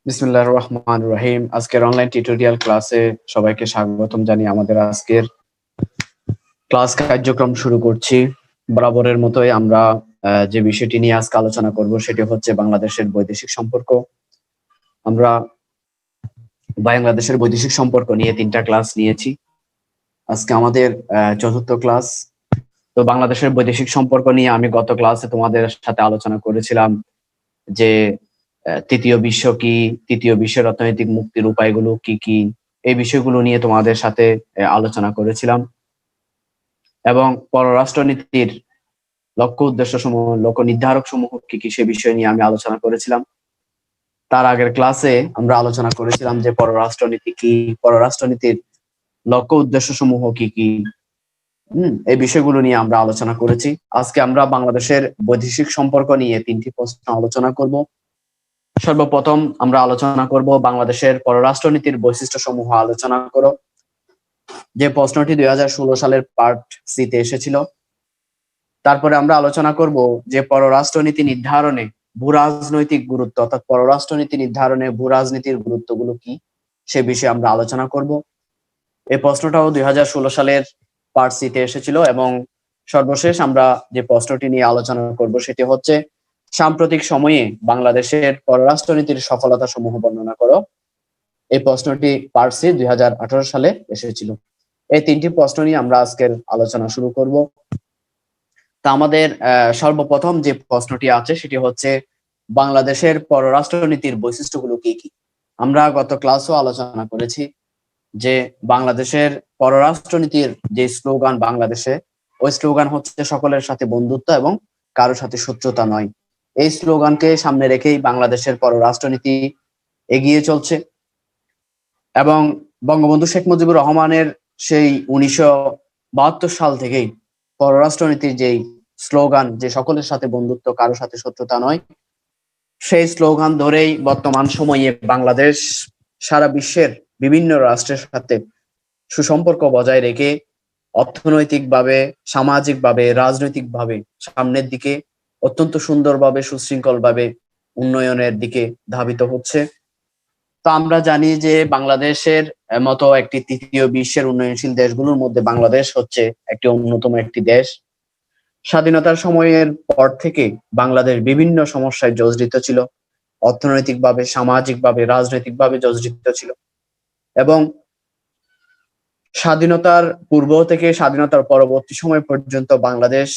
বিসমিল্লাহির রহমানির রহিম। আজকের অনলাইন টিউটোরিয়াল ক্লাসে সবাইকে স্বাগতম জানিয়ে আমাদের আজকের ক্লাস কার্যক্রম শুরু করছি। বরাবরের মতোই আমরা যে বিষয়টি নিয়ে আজকে আলোচনা করব সেটি হচ্ছে বাংলাদেশের বৈদেশিক সম্পর্ক। আমরা বাংলাদেশের বৈদেশিক সম্পর্ক নিয়ে 3টা ক্লাস নিয়েছি। আজকে আমাদের চতুর্থ ক্লাস। তো বাংলাদেশের বৈদেশিক সম্পর্ক নিয়ে আমি গত ক্লাসে তোমাদের সাথে আলোচনা করেছিলাম যে তৃতীয় বিশ্ব কি, তৃতীয় বিশ্বের অর্থনৈতিক মুক্তির উপায়গুলো কি কি, এই বিষয়গুলো নিয়ে তোমাদের সাথে আলোচনা করেছিলাম এবং পররাষ্ট্রনীতির লক্ষ্য উদ্দেশ্য সমূহ, লক্ষ্য নির্ধারক সমূহ কি কি সে বিষয় নিয়ে আমি আলোচনা করেছিলাম। তার আগের ক্লাসে আমরা আলোচনা করেছিলাম যে পররাষ্ট্রনীতি কি, পররাষ্ট্রনীতির লক্ষ্য উদ্দেশ্য সমূহ কি কি, এই বিষয়গুলো নিয়ে আমরা আলোচনা করেছি। আজকে আমরা বাংলাদেশের বৈদেশিক সম্পর্ক নিয়ে 3টি প্রশ্ন আলোচনা করব। সর্বপ্রথম আমরা আলোচনা করব বাংলাদেশের পররাষ্ট্রনীতির বৈশিষ্ট্য সমূহ আলোচনা করো, যে প্রশ্নটি 2016 সালের পার্ট সিতে এসেছিল। তারপরে আমরা আলোচনা করব যে পররাষ্ট্রনীতি নির্ধারণে ভূরাজনৈতিক গুরুত্ব, অর্থাৎ পররাষ্ট্রনীতি নির্ধারণে ভূরাজনীতির গুরুত্বগুলো কি সে বিষয়ে আমরা আলোচনা করব। এই প্রশ্নটাও 2016 সালের পার্ট সিতে এসেছিল। এবং সর্বশেষ আমরা যে প্রশ্নটি নিয়ে আলোচনা করব সেটি হচ্ছে সাম্প্রতিক সময়ে বাংলাদেশের পররাষ্ট্রনীতির সফলতা সমূহ বর্ণনা করো। এই প্রশ্নটি পার্ট সি 2018 সালে এসেছিল। এই 3টি প্রশ্ন নিয়ে আমরা আজকের আলোচনা শুরু করব। তা আমাদের সর্বপ্রথম যে প্রশ্নটি আছে সেটি হচ্ছে বাংলাদেশের পররাষ্ট্রনীতির বৈশিষ্ট্যগুলো কি কি। আমরা গত ক্লাসও আলোচনা করেছি যে বাংলাদেশের পররাষ্ট্রনীতির যে স্লোগান বাংলাদেশে, ওই স্লোগান হচ্ছে সকলের সাথে বন্ধুত্ব এবং কারোর সাথে শত্রুতা নয়। এই স্লোগানকে সামনে রেখেই বাংলাদেশের পররাষ্ট্রনীতি এগিয়ে চলছে এবং বঙ্গবন্ধু শেখ মুজিবুর রহমানের সেই 1972 সাল থেকেই পররাষ্ট্রনীতির যেই স্লোগান, যে সকলের সাথে বন্ধুত্ব কারোর সাথে শত্রুতা নয়, সেই স্লোগান ধরেই বর্তমান সময়ে বাংলাদেশ সারা বিশ্বের বিভিন্ন রাষ্ট্রের সাথে সুসম্পর্ক বজায় রেখে অর্থনৈতিকভাবে, সামাজিকভাবে, রাজনৈতিকভাবে সামনের দিকে অত্যন্ত সুন্দরভাবে, সুশৃঙ্খলভাবে উন্নয়নের দিকে ধাবিত হচ্ছে। তো আমরা জানি যে বাংলাদেশের মতো একটি তৃতীয় বিশ্বের উন্নয়নশীল দেশগুলোর মধ্যে বাংলাদেশ হচ্ছে একটি অন্যতম একটি দেশ। স্বাধীনতার সময়ের পর থেকে বাংলাদেশ বিভিন্ন সমস্যায় জর্জরিত ছিল, অর্থনৈতিকভাবে, সামাজিকভাবে, রাজনৈতিকভাবে জর্জরিত ছিল। এবং স্বাধীনতার পূর্ব থেকে স্বাধীনতার পরবর্তী সময় পর্যন্ত বাংলাদেশ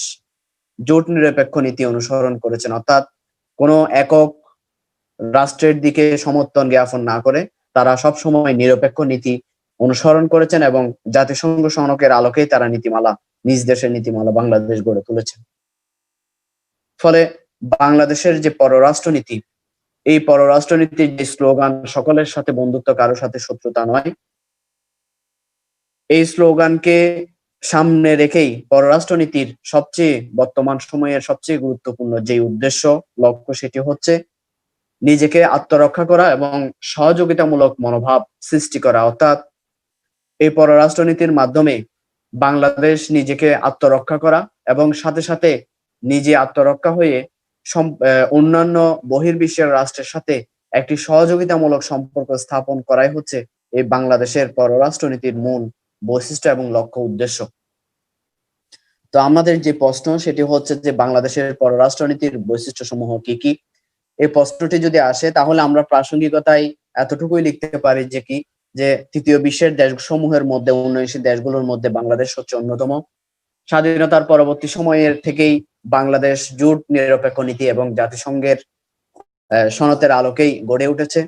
জোট নিরপেক্ষ নীতি অনুসরণ করেছেন, অর্থাৎ কোনো একক রাষ্ট্রের দিকে সমর্থন জ্ঞাপন না করে তারা সব সময় নিরপেক্ষ নীতি অনুসরণ করেছেন এবং জাতিসংঘ সনকের আলোকেই তারা নীতিমালা, নিজ দেশের নীতিমালা বাংলাদেশ গড়ে তুলেছেন। ফলে বাংলাদেশের যে পররাষ্ট্রনীতি, এই পররাষ্ট্রনীতির যে স্লোগান সকলের সাথে বন্ধুত্ব কারোর সাথে শত্রুতা নয়, এই স্লোগানকে সামনে রেখেই পররাষ্ট্রনীতির সবচেয়ে বর্তমান সময়ের সবচেয়ে গুরুত্বপূর্ণ যে উদ্দেশ্য, লক্ষ্য, সেটি হচ্ছে নিজেকে আত্মরক্ষা করা এবং সহযোগিতামূলক মনোভাব সৃষ্টি করা। অর্থাৎ এই পররাষ্ট্রনীতির মাধ্যমে বাংলাদেশ নিজেকে আত্মরক্ষা করা এবং সাথে সাথে নিজে আত্মরক্ষা হয়ে অন্যান্য বহির্বিশ্বের রাষ্ট্রের সাথে একটি সহযোগিতামূলক সম্পর্ক স্থাপন করাই হচ্ছে এই বাংলাদেশের পররাষ্ট্রনীতির মূল বৈশিষ্ট্য এবং লক্ষ্য উদ্দেশ্য। তো আমাদের যে প্রশ্ন সেটি হচ্ছে যে বাংলাদেশের পররাষ্ট্রনীতির বৈশিষ্ট্য সমূহ কি কি। এই প্রশ্নটি যদি আসে তাহলে আমরা প্রাসঙ্গিকতায় এতটুকুই লিখতে পারি যে কি, যে তৃতীয় বিশ্বের দেশসমূহের মধ্যে, উন্নয়নশীল দেশগুলোর মধ্যে বাংলাদেশ হচ্ছে অন্যতম। স্বাধীনতার পরবর্তী সময়ের থেকেই বাংলাদেশ জোট নিরপেক্ষ নীতি এবং জাতিসংঘের সনদের আলোকেই গড়ে উঠেছে।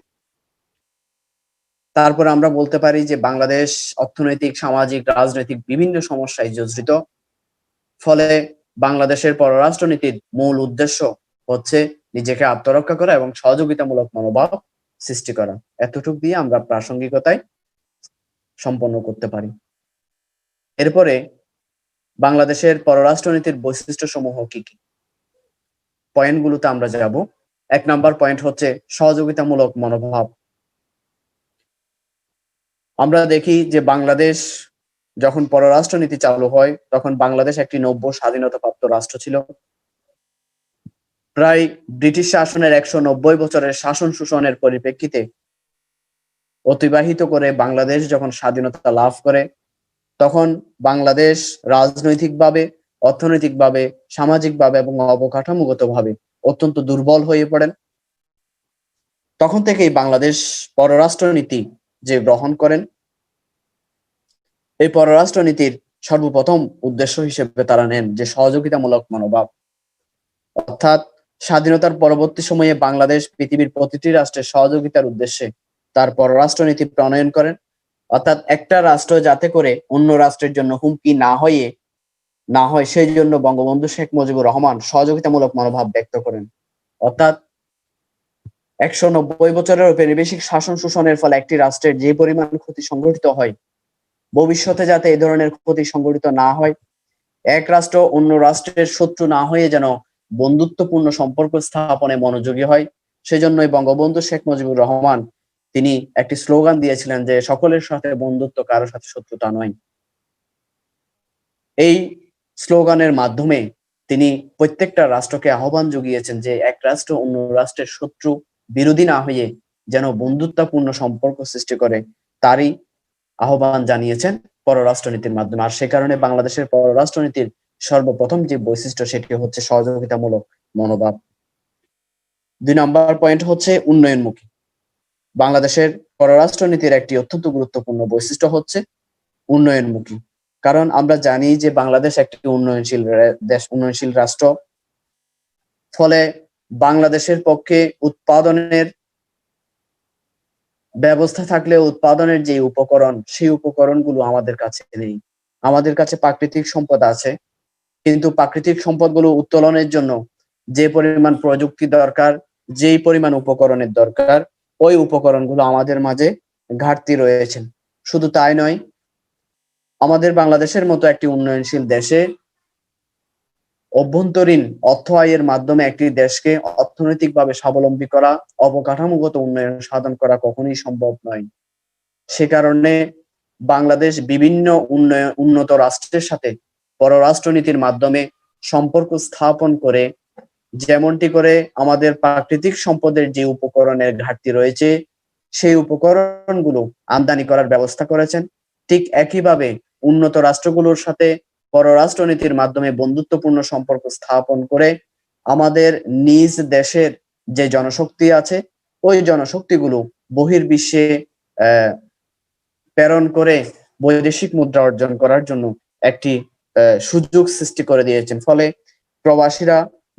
তারপর আমরা বলতে পারি যে বাংলাদেশ অর্থনৈতিক, সামাজিক, রাজনৈতিক বিভিন্ন সমস্যায় জর্জরিত। ফলে বাংলাদেশের পররাষ্ট্রনীতির মূল উদ্দেশ্য হচ্ছে নিজেকে আত্মরক্ষা করা এবং সহযোগিতামূলক মনোভাব সৃষ্টি করা। এতটুকু দিয়ে আমরা প্রাসঙ্গিকতায় সম্পন্ন করতে পারি। এরপরে বাংলাদেশের পররাষ্ট্রনীতির বৈশিষ্ট্য সমূহ কি কি, পয়েন্টগুলোতে আমরা যাব। 1 নাম্বার পয়েন্ট হচ্ছে সহযোগিতামূলক মনোভাব। আমরা দেখি যে বাংলাদেশ যখন পররাষ্ট্রনীতি চালু হয় তখন বাংলাদেশ একটি নব্য স্বাধীনতাপ্রাপ্ত রাষ্ট্র ছিল। প্রায় ব্রিটিশ শাসনের 190 বছরের শাসন শোষণের পরিপ্রেক্ষিতে অতিবাহিত করে বাংলাদেশ যখন স্বাধীনতা লাভ করে, তখন বাংলাদেশ রাজনৈতিকভাবে, অর্থনৈতিকভাবে, সামাজিকভাবে এবং অবকাঠামোগতভাবে অত্যন্ত দুর্বল হয়ে পড়েন। তখন থেকেই বাংলাদেশ পররাষ্ট্রনীতি যে গ্রহণ করেন, এই পররাষ্ট্রনীতির সর্বপ্রথম উদ্দেশ্য হিসেবে তারা নেন যে সহযোগিতামূলক মনোভাব। অর্থাৎ স্বাধীনতার পরবর্তী সময়ে বাংলাদেশ পৃথিবীর প্রতিটি রাষ্ট্রের সহযোগিতার উদ্দেশ্যে তার পররাষ্ট্রনীতি প্রণয়ন করেন। অর্থাৎ একটা রাষ্ট্র যাতে করে অন্য রাষ্ট্রের জন্য হুমকি না হয় সেই জন্য বঙ্গবন্ধু শেখ মুজিবুর রহমান সহযোগিতামূলক মনোভাব ব্যক্ত করেন। অর্থাৎ 190 বছরের ঔপনিবেশিক শাসন শোষণের ফলে একটি রাষ্ট্রের যে পরিমাণ ক্ষতি সংঘটিত হয়, ভবিষ্যতে যাতে এই ধরনের ক্ষতি সংঘটিত না হয়, এক রাষ্ট্র অন্য রাষ্ট্রের শত্রু না হয়ে যেন বন্ধুত্বপূর্ণ সম্পর্ক স্থাপনে মনোযোগী হয়, সেজন্যই বঙ্গবন্ধু শেখ মুজিবুর রহমান তিনি একটি স্লোগান দিয়েছিলেন যে সকলের সাথে বন্ধুত্ব, কারো সাথে শত্রুতা নয়। এই স্লোগানের মাধ্যমে তিনি প্রত্যেকটা রাষ্ট্রকে আহ্বান জুগিয়েছেন যে এক রাষ্ট্র অন্য রাষ্ট্রের শত্রু বিরোধী না হয়ে যেন বন্ধুত্বপূর্ণ সম্পর্ক সৃষ্টি করে, তারই আহ্বান জানিয়েছেন পররাষ্ট্রনীতির মাধ্যমে। আর সে কারণে বাংলাদেশের পররাষ্ট্রনীতির সর্বপ্রথম যে বৈশিষ্ট্য সেটি হচ্ছে সহযোগিতামূলক মনোভাব। 2 নম্বর পয়েন্ট হচ্ছে উন্নয়নমুখী। বাংলাদেশের পররাষ্ট্রনীতির একটি অত্যন্ত গুরুত্বপূর্ণ বৈশিষ্ট্য হচ্ছে উন্নয়নমুখী। কারণ আমরা জানি যে বাংলাদেশ একটি উন্নয়নশীল রাষ্ট্র। ফলে বাংলাদেশের পক্ষে উৎপাদনের ব্যবস্থা থাকলেও উৎপাদনের যে উপকরণ, সেই উপকরণগুলো আমাদের কাছে নেই। আমাদের কাছে প্রাকৃতিক সম্পদ আছে, কিন্তু প্রাকৃতিক সম্পদগুলো উত্তোলনের জন্য যে পরিমাণ প্রযুক্তি দরকার, যেই পরিমাণ উপকরণের দরকার, ওই উপকরণগুলো আমাদের মাঝে ঘাটতি রয়েছে। শুধু তাই নয়, আমাদের বাংলাদেশের মতো একটি উন্নয়নশীল দেশে অভ্যন্তরীণ অর্থ আয়ের মাধ্যমে একটি দেশকে অর্থনৈতিকভাবে স্বাবলম্বী করা, অবকাঠামোগত উন্নয়ন সাধন করা কখনোই সম্ভব নয়। সে কারণে বাংলাদেশ বিভিন্ন উন্নত রাষ্ট্রের সাথে পররাষ্ট্রনীতির মাধ্যমে সম্পর্ক স্থাপন করে, যেমনটি করে আমাদের প্রাকৃতিক সম্পদের যে উপকরণের ঘাটতি রয়েছে সেই উপকরণগুলো আমদানি করার ব্যবস্থা করেছেন। ঠিক একইভাবে উন্নত রাষ্ট্রগুলোর সাথে পররাষ্ট্রনীতির মাধ্যমে বন্ধুত্বপূর্ণ সম্পর্ক স্থাপন করে আমাদের নিজ দেশের যে জনশক্তি আছে, ওই জনশক্তিগুলো বহির্বিশ্বে প্রেরণ করে বৈদেশিক মুদ্রা অর্জন করার জন্য একটি সুযোগ সৃষ্টি করে দিয়েছেন। ফলে প্রবাসীরা,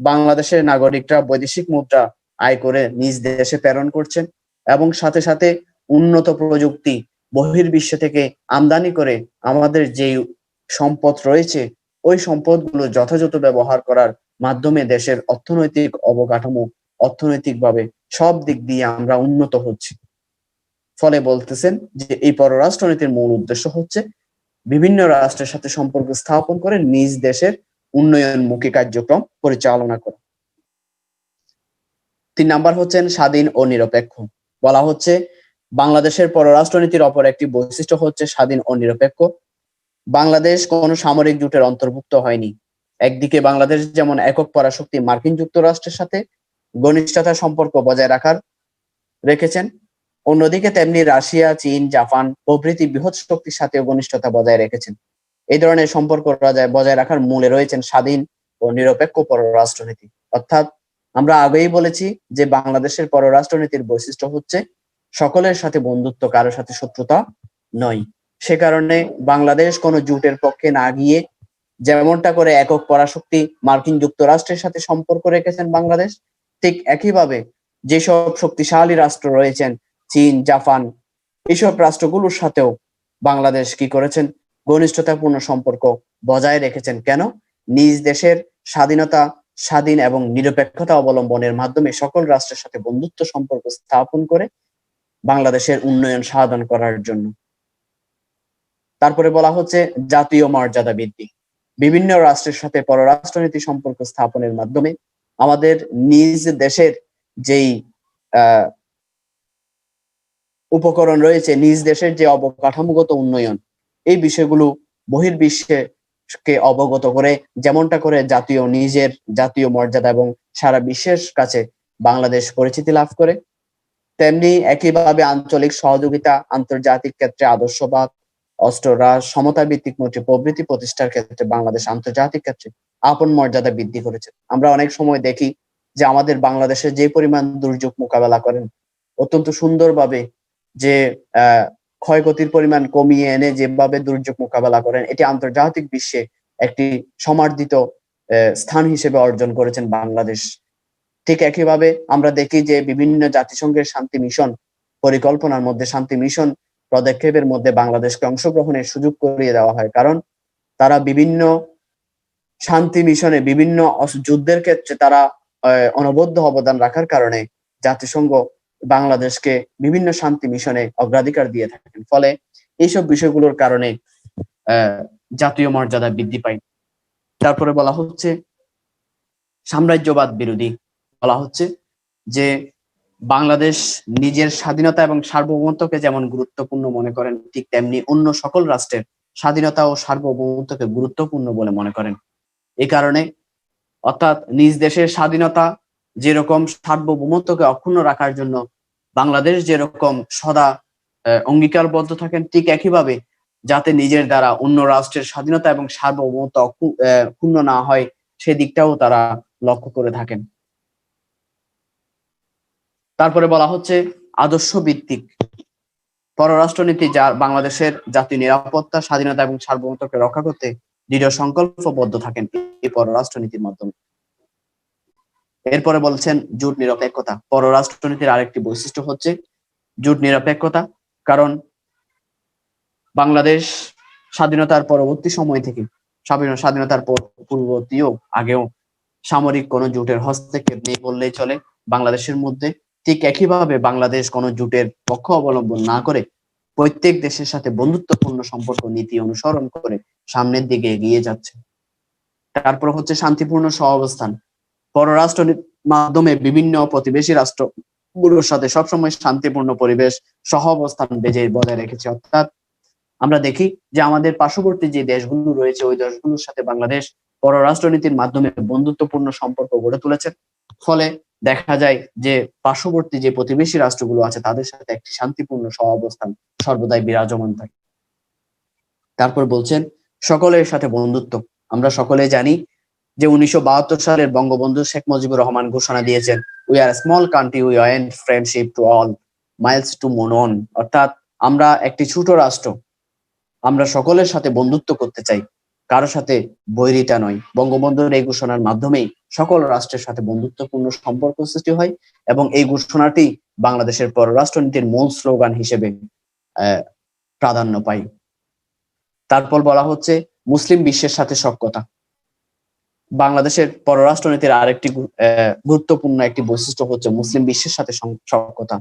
বাংলাদেশের নাগরিকরা বৈদেশিক মুদ্রা আয় করে নিজ দেশে প্রেরণ করছেন এবং সাথে সাথে উন্নত প্রযুক্তি বহির্বিশ্ব থেকে আমদানি করে আমাদের যে সম্পদ রয়েছে ওই সম্পদগুলো যথাযথ ব্যবহার করার মাধ্যমে দেশের অর্থনৈতিক অবকাঠামো, অর্থনৈতিকভাবে সব দিক দিয়ে আমরা উন্নত হচ্ছি। ফলে বলতেছেন যে এই পররাষ্ট্রনীতির মূল উদ্দেশ্য হচ্ছে বিভিন্ন রাষ্ট্রের সাথে সম্পর্ক স্থাপন করে নিজ দেশের উন্নয়নমুখী কার্যক্রম পরিচালনা করা। 3 নাম্বার হচ্ছেন স্বাধীন ও নিরপেক্ষ। বলা হচ্ছে বাংলাদেশের পররাষ্ট্রনীতির অপর একটি বৈশিষ্ট্য হচ্ছে স্বাধীন ও নিরপেক্ষ। বাংলাদেশ কোনো সামরিক জোটের অন্তর্ভুক্ত হয়নি। একদিকে বাংলাদেশ যেমন একক পরাশক্তি মার্কিন যুক্তরাষ্ট্রের সাথে ঘনিষ্ঠতার সম্পর্ক বজায় রেখেছেন, অন্যদিকে তেমনি রাশিয়া, চীন, জাপান প্রভৃতি বৃহৎ শক্তির সাথেও ঘনিষ্ঠতা বজায় রেখেছেন। এই ধরনের সম্পর্ক বজায় রাখার মূলে রয়েছেন স্বাধীন ও নিরপেক্ষ পররাষ্ট্রনীতি। অর্থাৎ আমরা আগেই বলেছি যে বাংলাদেশের পররাষ্ট্রনীতির বৈশিষ্ট্য হচ্ছে সকলের সাথে বন্ধুত্ব, কারোর সাথে শত্রুতা নয়। সে কারণে বাংলাদেশ কোনো জোটের পক্ষে না গিয়ে, যেমনটা করে একক পরাশক্তি মার্কিন যুক্তরাষ্ট্রের সাথে সম্পর্ক রেখেছেন বাংলাদেশ, ঠিক একইভাবে যেসব শক্তিশালী রাষ্ট্র রয়েছেন চীন, জাপান, এইসব রাষ্ট্রগুলোর সাথেও বাংলাদেশ কি করেছেন? ঘনিষ্ঠতাপূর্ণ সম্পর্ক বজায় রেখেছেন। কেন? নিজ দেশের স্বাধীনতা, স্বাধীন এবং নিরপেক্ষতা অবলম্বনের মাধ্যমে সকল রাষ্ট্রের সাথে বন্ধুত্ব সম্পর্ক স্থাপন করে বাংলাদেশের উন্নয়ন সাধন করার জন্য। তারপরে বলা হচ্ছে জাতীয় মর্যাদা বৃদ্ধি। বিভিন্ন রাষ্ট্রের সাথে পররাষ্ট্রনীতি সম্পর্ক স্থাপনের মাধ্যমে আমাদের নিজ দেশের যেই উপকরণ রয়েছে, নিজ দেশের যে অবকাঠামোগত উন্নয়ন, এই বিষয়গুলো বহির্বিশ্বে কে অবগত করে, যেমনটা করে নিজের জাতীয় মর্যাদা এবং সারা বিশ্বের কাছে বাংলাদেশ পরিচিতি লাভ করে, তেমনি একইভাবে আঞ্চলিক সহযোগিতা, আন্তর্জাতিক ক্ষেত্রে আদর্শবাদ, অস্ত্ররাজ, সমতা ভিত্তিক মৈত্রী প্রভৃতি প্রতিষ্ঠার ক্ষেত্রে বাংলাদেশ আন্তর্জাতিক ক্ষেত্রে আপন মর্যাদা বৃদ্ধি করেছে। আমরা অনেক সময় দেখি যে আমাদের বাংলাদেশে যে পরিমাণ দুর্যোগ মোকাবেলা করেন অত্যন্ত সুন্দরভাবে, যে ক্ষয়ক্ষতির পরিমাণ কমিয়ে এনে যেভাবে দুর্যোগ মোকাবেলা করেন, এটি আন্তর্জাতিক বিশ্বে একটি সমাদৃত স্থান হিসেবে অর্জন করেছেন বাংলাদেশ। ঠিক একইভাবে আমরা দেখি যে বিভিন্ন জাতিসংঘের শান্তি মিশন পরিকল্পনার মধ্যে, শান্তি মিশন পদক্ষেপের মধ্যে বাংলাদেশকে অংশগ্রহণের সুযোগ করিয়ে দেওয়া হয়, কারণ তারা বিভিন্ন শান্তি মিশনে বিভিন্ন যুদ্ধের ক্ষেত্রে তারা অনবদ্য অবদান রাখার কারণে জাতিসংঘ বাংলাদেশকে বিভিন্ন শান্তি মিশনে অগ্রাধিকার দিয়ে থাকেন। ফলে এইসব বিষয়গুলোর কারণে জাতীয় মর্যাদা বৃদ্ধি পায়। তারপরে বলা হচ্ছে সাম্রাজ্যবাদ বিরোধী। বলা হচ্ছে যে বাংলাদেশ নিজের স্বাধীনতা এবং সার্বভৌমত্বকে যেমন গুরুত্বপূর্ণ মনে করেন, ঠিক তেমনি অন্য সকল রাষ্ট্রের স্বাধীনতা ও সার্বভৌমত্বকে গুরুত্বপূর্ণ বলে মনে করেন। এই কারণে অর্থাৎ নিজ দেশের স্বাধীনতা যেরকম সার্বভৌমত্বকে অক্ষুণ্ণ রাখার জন্য বাংলাদেশ যেরকম সদা অঙ্গীকারবদ্ধ থাকেন, ঠিক একইভাবে যাতে নিজের দ্বারা অন্য রাষ্ট্রের স্বাধীনতা এবং সার্বভৌমত্ব ক্ষুণ্ণ না হয় সেদিকটাও তারা লক্ষ্য করে থাকেন। তারপরে বলা হচ্ছে আদর্শ ভিত্তিক পররাষ্ট্রনীতি, যা বাংলাদেশের জাতীয় নিরাপত্তা, স্বাধীনতা এবং সার্বভৌমত্বকে রক্ষা করতে দৃঢ় সংকল্পবদ্ধ থাকেন এই পররাষ্ট্রনীতির মাধ্যমে। এরপরে বলছেন জোট নিরপেক্ষতা। পররাষ্ট্রনীতির আরেকটি বৈশিষ্ট্য হচ্ছে জোট নিরপেক্ষতা, কারণ বাংলাদেশ স্বাধীনতার পরবর্তী সময় থেকে, স্বাধীনতার পূর্ববর্তীও আগেও সামরিক কোন জোটের হস্তক্ষেপ নেই বললেই চলে বাংলাদেশের মধ্যে। ঠিক একইভাবে বাংলাদেশ কোন জোটের পক্ষ অবলম্বন না করে প্রত্যেক দেশের সাথে বন্ধুত্বপূর্ণ সম্পর্ক নীতি অনুসরণ করে সামনের দিকে এগিয়ে যাচ্ছে। তারপর হচ্ছে শান্তিপূর্ণ সহাবস্থান। পররাষ্ট্র মাধ্যমে বিভিন্ন প্রতিবেশী রাষ্ট্রগুলোর সাথে সবসময় শান্তিপূর্ণ পরিবেশ সহাবস্থান বজায় রেখেছে। অর্থাৎ আমরা দেখি যে আমাদের পার্শ্ববর্তী যে দেশগুলো রয়েছে ওই দেশগুলোর সাথে বাংলাদেশ পররাষ্ট্রনীতির মাধ্যমে বন্ধুত্বপূর্ণ সম্পর্ক গড়ে তুলেছে। ফলে দেখা যায় যে পার্শ্ববর্তী যে প্রতিবেশী রাষ্ট্রগুলো আছে তাদের সাথে একটি শান্তিপূর্ণ সহাবস্থান সর্বদাই বিরাজমান থাকে। তারপর বলছেন সকলের সাথে বন্ধুত্ব। আমরা সকলে জানি যে 1972 সালের বঙ্গবন্ধু শেখ মুজিবুর রহমান ঘোষণা দিয়েছেন, we are small country, we went friendship to all, Miles to moon. অর্থাৎ আমরা একটি ছোট রাষ্ট্র, আমরা সকলের সাথে বন্ধুত্ব করতে চাই, কারো সাথে বৈরিতা নয়। বঙ্গবন্ধুর এই ঘোষণার মাধ্যমেই সকল রাষ্ট্রের সাথে বন্ধুত্বপূর্ণ সম্পর্ক সৃষ্টি হয় এবং এই ঘোষণাটি বাংলাদেশের পররাষ্ট্রনীতির মূল স্লোগান হিসেবে প্রাধান্য পায়। তারপর বলা হচ্ছে মুসলিম বিশ্বের সাথে সখ্যতা। বাংলাদেশের পররাষ্ট্রনীতির আরেকটি গুরুত্বপূর্ণ একটি বৈশিষ্ট্য হচ্ছে মুসলিম বিশ্বের সাথে সখ্যতা।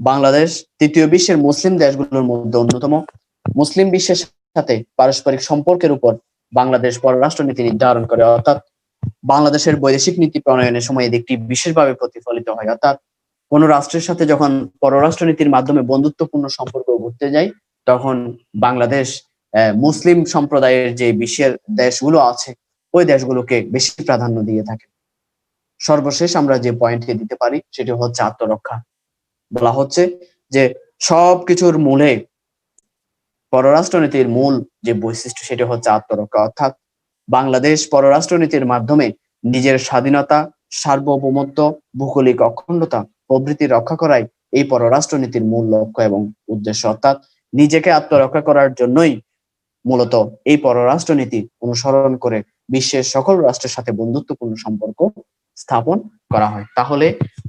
বাংলাদেশ তৃতীয় বিশ্বের মুসলিম দেশগুলোর মধ্যে অন্যতম। মুসলিম বিশ্বের সাথে পারস্পরিক সম্পর্কের উপর বাংলাদেশ পররাষ্ট্রনীতি নির্ধারণ করে, অর্থাৎ বাংলাদেশের বৈদেশিক নীতি প্রণয়নের সময় এই দিকটি বিশেষভাবে প্রতিফলিত হয়। অর্থাৎ কোন রাষ্ট্রের সাথে যখন পররাষ্ট্রনীতির মাধ্যমে বন্ধুত্বপূর্ণ সম্পর্ক গড়তে যায় তখন বাংলাদেশ মুসলিম সম্প্রদায়ের যে বিশ্বের দেশগুলো আছে ওই দেশগুলোকে বেশি প্রাধান্য দিয়ে থাকে। সর্বশেষ আমরা যে পয়েন্টটি দিতে পারি সেটি হচ্ছে আত্মরক্ষা। বলা হচ্ছে যে সবকিছুর মূলে পররাষ্ট্রনীতির মূল যে বৈশিষ্ট্য সেটি হচ্ছে আত্মরক্ষা। অর্থাৎ বাংলাদেশ পররাষ্ট্রনীতির মাধ্যমে নিজের স্বাধীনতা, সার্বভৌমত্ব, ভৌগোলিক অখণ্ডতা প্রভৃতি রক্ষা করাই এই পররাষ্ট্রনীতির মূল লক্ষ্য এবং উদ্দেশ্য। অর্থাৎ নিজেকে আত্মরক্ষা করার জন্যই মূলত এই পররাষ্ট্রনীতি অনুসরণ করে বিশ্বের সকল রাষ্ট্রের সাথে বন্ধুত্বপূর্ণ সম্পর্ক স্থাপন করা হয়। তাহলে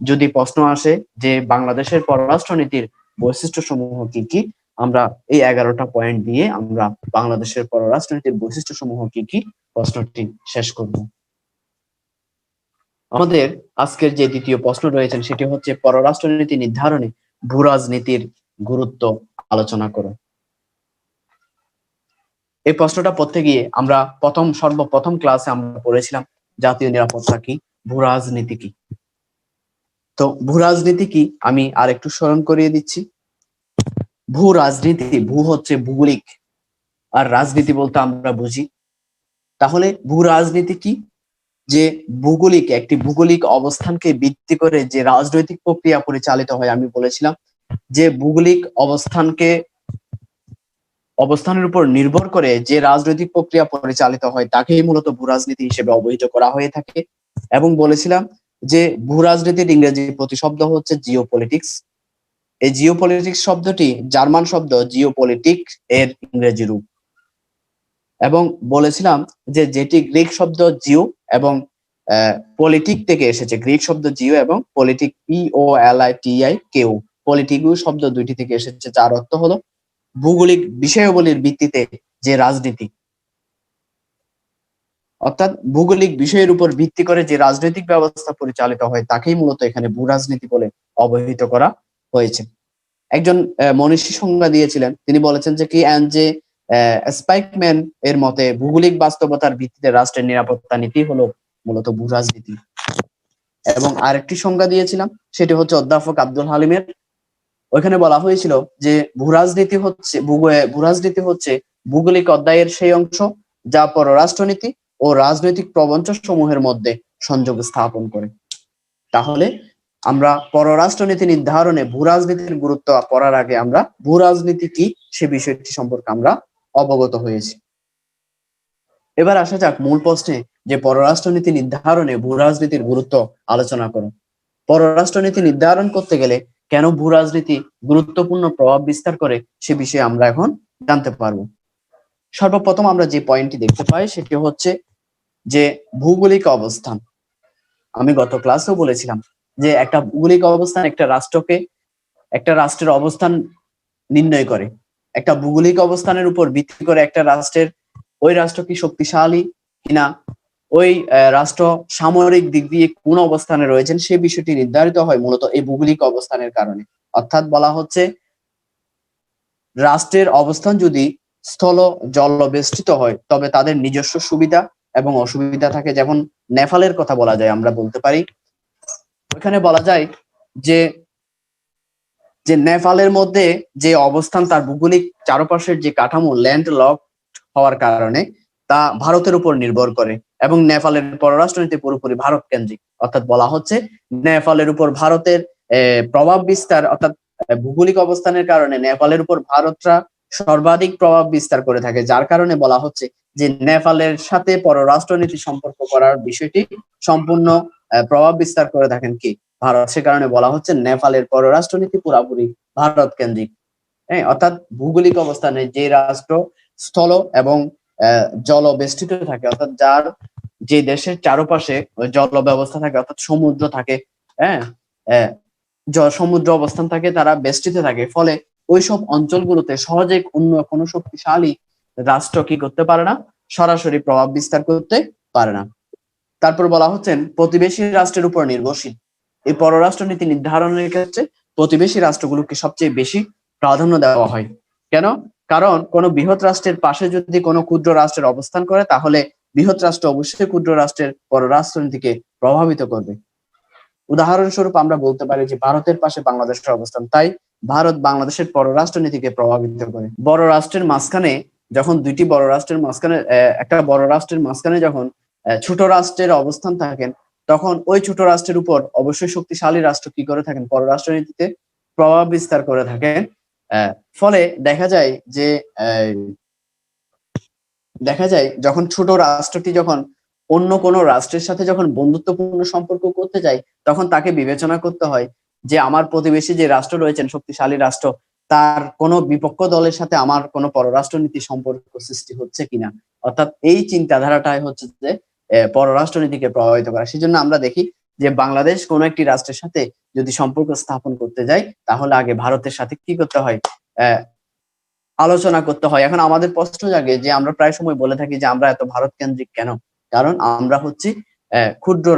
যদি প্রশ্ন আসে যে বাংলাদেশের পররাষ্ট্রনীতির বৈশিষ্ট্য সমূহ কি কি, আমরা এই 11টা পয়েন্ট দিয়ে আমরা বাংলাদেশের পররাষ্ট্রনীতির বৈশিষ্ট্য সমূহ কি কি প্রশ্নটি শেষ করব। আমাদের আজকের যে দ্বিতীয় প্রশ্ন রয়েছেন সেটি হচ্ছে পররাষ্ট্রনীতি নির্ধারণে ভূরাজনীতির গুরুত্ব আলোচনা করো। এই প্রশ্নটা পড়তে গিয়ে আমরা সর্বপ্রথম ক্লাসে আমরা পড়েছিলাম জাতীয় নিরাপত্তা কি, ভূরাজনীতি কি। তো ভূরাজনীতি কি আমি আর একটু স্মরণ করিয়ে দিচ্ছি। ভূ রাজনীতি, ভূ হচ্ছে ভৌগোলিক, আর রাজনীতি বলতে আমরা বুঝি তাহলে ভূ রাজনীতি কি? যে একটি ভৌগোলিক অবস্থানকে ভিত্তি করে যে রাজনৈতিক প্রক্রিয়া পরিচালিত হয়। আমি বলেছিলাম যে ভৌগোলিক অবস্থানের উপর নির্ভর করে যে রাজনৈতিক প্রক্রিয়া পরিচালিত হয় তাকেই মূলত ভূ রাজনীতি হিসেবে অবহিত করা হয়ে থাকে। এবং বলেছিলাম যে ভূ রাজনীতির ইংরেজি প্রতিশব্দ হচ্ছে জিওপলিটিক্স। এই জিওপলিটিক্স শব্দটি জার্মান শব্দ জিওপলিটিক এর ইংরেজি রূপ। এবং বলেছিলাম যে যেটি গ্রিক শব্দ জিও এবং পলিটিক থেকে এসেছে। গ্রিক শব্দ জিও এবং পলিটিক POLITI কেউ পলিটিকু শব্দ দুইটি থেকে এসেছে, যার অর্থ হলো ভৌগোলিক বিষয়াবলীর ভিত্তিতে যে রাজনীতি, অর্থাৎ ভৌগোলিক বিষয়ের উপর ভিত্তি করে যে রাজনৈতিক ব্যবস্থা পরিচালিত হয় তাকেই মূলত এখানে ভূ রাজনীতি বলে অবহিত করা হয়েছে। একজন মনীষী সংজ্ঞা দিয়েছিলেন, তিনি বলেছেন যে কি যে স্পাইকম্যান এর মতে ভৌগোলিক বাস্তবতার ভিত্তিতে রাষ্ট্রের নিরাপত্তা নীতি হলো মূলত ভূ রাজনীতি। এবং আরেকটি সংজ্ঞা দিয়েছিলাম, সেটি হচ্ছে অধ্যাপক আব্দুল হালিমের। ওইখানে বলা হয়েছিল যে ভূ রাজনীতি হচ্ছে ভৌগোলিক অধ্যায়ের সেই অংশ যা পররাষ্ট্রনীতি ও রাজনৈতিক প্রবঞ্চ সমূহের মধ্যে সংযোগ স্থাপন করে। তাহলে আমরা পররাষ্ট্রনীতি নির্ধারণে ভূ রাজনীতির গুরুত্ব পড়ার আগে আমরা ভূ রাজনীতি কি সে বিষয়টি সম্পর্কে আমরা অবগত হয়েছি। এবার আসা যাক মূল প্রশ্নে, যে পররাষ্ট্রনীতি নির্ধারণে ভূ রাজনীতির গুরুত্ব আলোচনা করো। পররাষ্ট্রনীতি নির্ধারণ করতে গেলে কেন ভূ রাজনীতি গুরুত্বপূর্ণ প্রভাব বিস্তার করে সে বিষয়ে আমরা এখন জানতে পারবো। সর্বপ্রথম আমরা যে পয়েন্টটি দেখতে পাই সেটি হচ্ছে যে ভৌগোলিক অবস্থান। আমি গত ক্লাসেও বলেছিলাম যে একটা ভৌগোলিক অবস্থান একটা রাষ্ট্রের অবস্থান নির্ণয় করে। একটা ভৌগোলিক অবস্থানের উপর ভিত্তি করে একটা ওই রাষ্ট্র কি শক্তিশালী কিনা, ওই রাষ্ট্র সামরিক দিক দিয়ে কোন অবস্থানে রয়েছেন সে বিষয়টি নির্ধারিত হয় মূলত এই ভৌগোলিক অবস্থানের কারণে। অর্থাৎ বলা হচ্ছে রাষ্ট্রের অবস্থান যদি স্থল জল বেষ্টিত হয় তবে তাদের নিজস্ব সুবিধা এবং অসুবিধা থাকে। যেমন নেপালের কথা বলা যায়, আমরা বলতে পারি ওখানে বলা যায় যে নেপালের মধ্যে যে অবস্থান, তার ভৌগোলিক চারপাশের যে কাঠামো ল্যান্ড লক হওয়ার কারণে তা ভারতের উপর নির্ভর করে এবং নেপালের পররাষ্ট্রনীতি পুরোপুরি ভারত কেন্দ্রিক। অর্থাৎ বলা হচ্ছে নেপালের উপর ভারতের প্রভাব বিস্তার, অর্থাৎ ভৌগোলিক অবস্থানের কারণে নেপালের উপর ভারতরা সর্বাধিক প্রভাব বিস্তার করে থাকে, যার কারণে বলা হচ্ছে যে নেপালের সাথে পররাষ্ট্রনীতি সম্পর্ক করার বিষয়টি সম্পূর্ণ প্রভাব বিস্তার করে থাকেন কি ভারত। সে কারণে বলা হচ্ছে নেপালের পররাষ্ট্রনীতি পুরাপুরি ভারত কেন্দ্রিক। হ্যাঁ, অর্থাৎ ভৌগোলিক অবস্থানে যে রাষ্ট্র স্থল এবং জল বেষ্টিত থাকে, অর্থাৎ যার যে দেশের চারপাশে জল ব্যবস্থা থাকে, অর্থাৎ সমুদ্র থাকে, হ্যাঁ সমুদ্র অবস্থান থাকে, তারা বেষ্টিত থাকে, ফলে ওইসব অঞ্চলগুলোতে সহজে অন্য কোনো শক্তিশালী রাষ্ট্র কি করতে পারে না, সরাসরি প্রভাব বিস্তার করতে পারে না। তারপর বলা হচ্ছেন প্রতিবেশী রাষ্ট্রের উপর নির্ভরশীল। এই পররাষ্ট্রনীতি নির্ধারণের ক্ষেত্রে প্রতিবেশী রাষ্ট্রগুলোকে সবচেয়ে বেশি প্রাধান্য দেওয়া হয়। কেন? কারণ কোন বৃহৎ রাষ্ট্রের পাশে যদি কোনো ক্ষুদ্র রাষ্ট্রের অবস্থান করে তাহলে বৃহৎ রাষ্ট্র অবশ্যই ক্ষুদ্র রাষ্ট্রের পররাষ্ট্রনীতিকে প্রভাবিত করবে। উদাহরণস্বরূপ আমরা বলতে পারি যে ভারতের পাশে বাংলাদেশের অবস্থান, তাই ভারত বাংলাদেশের পররাষ্ট্রনীতিকে প্রভাবিত করে। বড় রাষ্ট্রের মাঝখানে যখন দুইটি বড় রাষ্ট্রের মাঝখানে একটা বড় রাষ্ট্রের মাঝখানে যখন ছোট রাষ্ট্রের অবস্থান থাকেন তখন ওই ছোট রাষ্ট্রের উপর অবশ্যই শক্তিশালী রাষ্ট্র কি করে থাকেন, পররাষ্ট্রনীতিতে প্রভাব বিস্তার করে থাকেন। ফলে দেখা যায় যখন ছোট রাষ্ট্রটি যখন অন্য কোনো রাষ্ট্রের সাথে যখন বন্ধুত্বপূর্ণ সম্পর্ক করতে যায় তখন তাকে বিবেচনা করতে হয় যে আমার প্রতিবেশী যে রাষ্ট্র রয়েছেন শক্তিশালী রাষ্ট্র, তার কোনো বিপক্ষ দলের সাথে আমার কোনো পররাষ্ট্রনীতি সম্পর্ক সৃষ্টি হচ্ছে কিনা। অর্থাৎ এই চিন্তাধারাটাই হচ্ছে যে পররাষ্ট্রনীতিকে প্রভাবিত করা। সেজন্য আমরা দেখি যে বাংলাদেশ কোনো একটি রাষ্ট্রের সাথে যদি সম্পর্ক স্থাপন করতে যায় তাহলে আগে ভারতের সাথে কি করতে হয়, আলোচনা করতে হয়। এখন আমাদের প্রশ্ন জাগে যে আমরা প্রায় সময় বলে থাকি যে আমরা এত ভারত কেন্দ্রিক কেন? কারণ আমরা হচ্ছি ক্ষুদ্র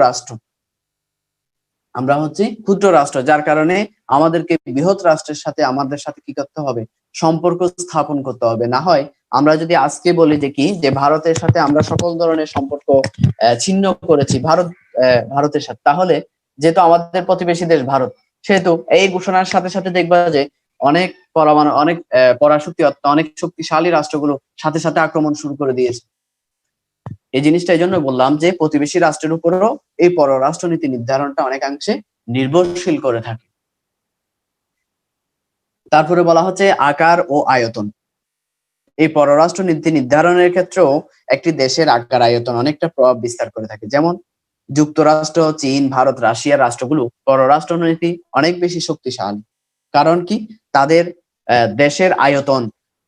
রাষ্ট্র, যার কারণে আমাদেরকে বৃহৎ রাষ্ট্রের সাথে আমাদের সাথে কি করতে হবে, সম্পর্ক স্থাপন করতে হবে। না হয় আমরা যদি আজকে বলি যে কি যে ভারতের সাথে আমরা সকল ধরনের সম্পর্ক ছিন্ন করেছি ভারতের সাথে, তাহলে যেহেতু আমাদের প্রতিবেশী দেশ ভারত, সেহেতু এই ঘোষণার সাথে সাথে দেখবা যে অনেক পরাশক্তি অনেক শক্তিশালী রাষ্ট্রগুলো সাথে সাথে আক্রমণ শুরু করে দিয়েছে। এই জিনিসটা এই জন্য বললাম যে প্রতিবেশী রাষ্ট্রের উপরও এই পররাষ্ট্রনীতি নির্ধারণটা অনেকাংশে নির্ভরশীল করে থাকে। তারপরে বলা হচ্ছে আকার ও আয়তন। এই পররাষ্ট্র নীতি নির্ধারণের ক্ষেত্রেও একটি দেশের আকার আয়তন অনেকটা প্রভাব বিস্তার করে থাকে। যেমন যুক্তরাষ্ট্র, চীন, ভারত, রাশিয়ার রাষ্ট্রগুলো পররাষ্ট্রনীতি অনেক বেশি শক্তিশালী। কারণ কি? তাদের দেশের আয়তন,